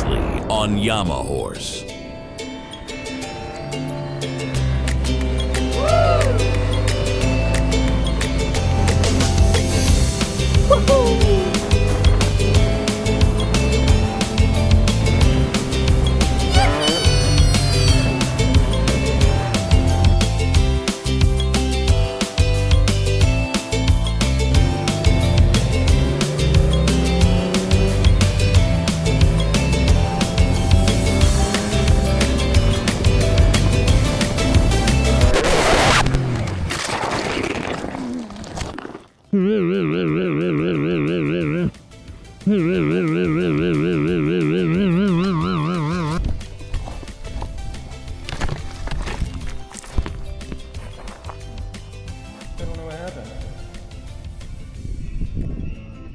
mostly on Yamahorse.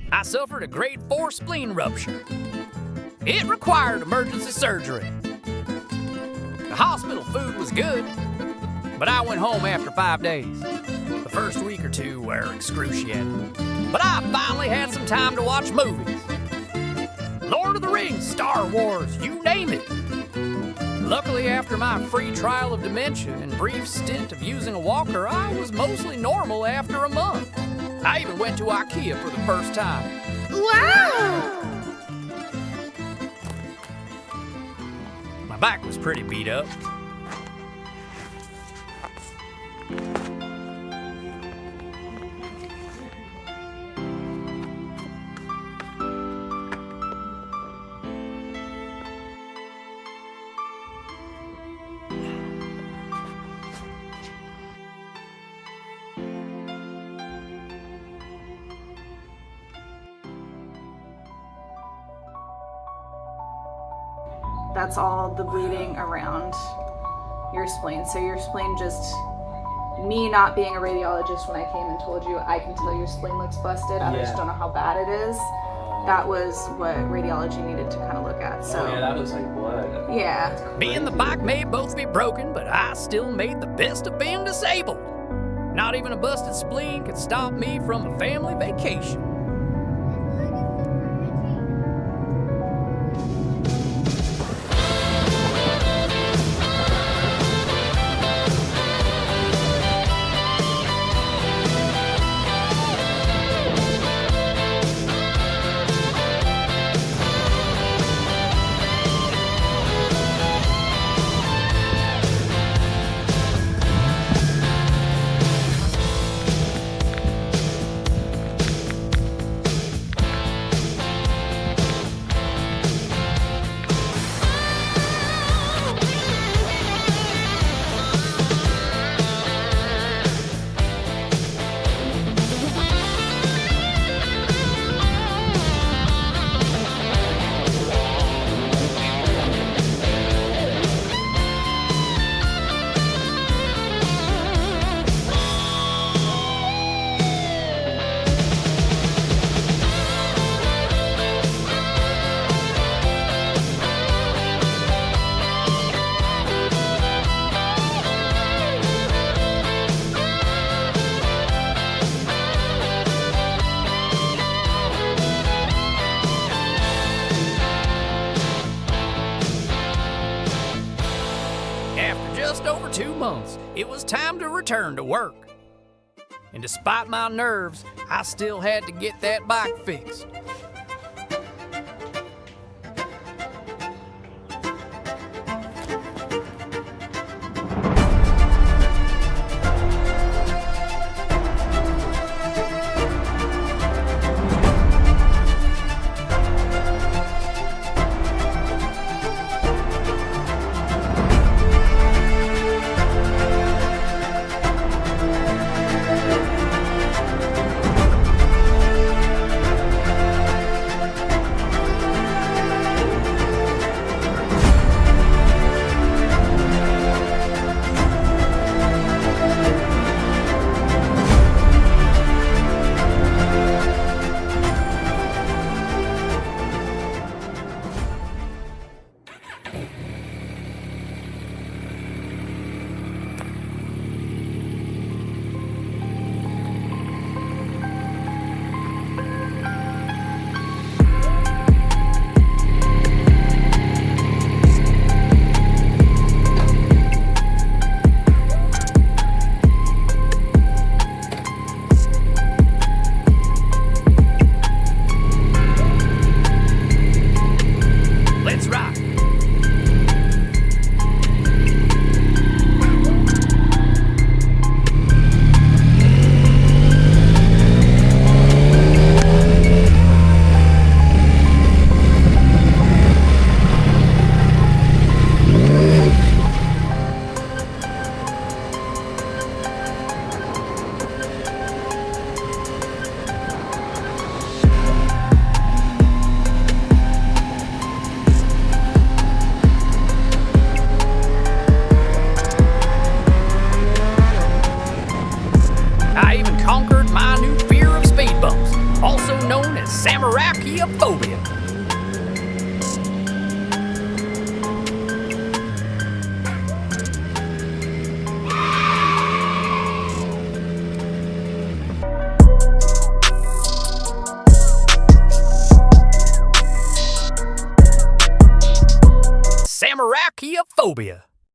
I suffered a grade 4 spleen rupture. It required emergency surgery. The hospital food was good, but I went home after 5 days. The first week or two were excruciating, but I finally had some time to watch movies. Lord of the Rings, Star Wars, you name it. Luckily, after my free trial of dementia and brief stint of using a walker, I was mostly normal after a month. I even went to IKEA for the first time. Wow! My back was pretty beat up. That's all the bleeding around your spleen. So your spleen just, me not being a radiologist when I came and told you, I can tell your spleen looks busted. I just don't know how bad it is. That was what radiology needed to kind of look at. So yeah, that was like blood. Yeah. Me and the bike may both be broken, but I still made the best of being disabled. Not even a busted spleen could stop me from a family vacation. Over 2 months, it was time to return to work. And despite my nerves, I still had to get that bike fixed. brachiophobia.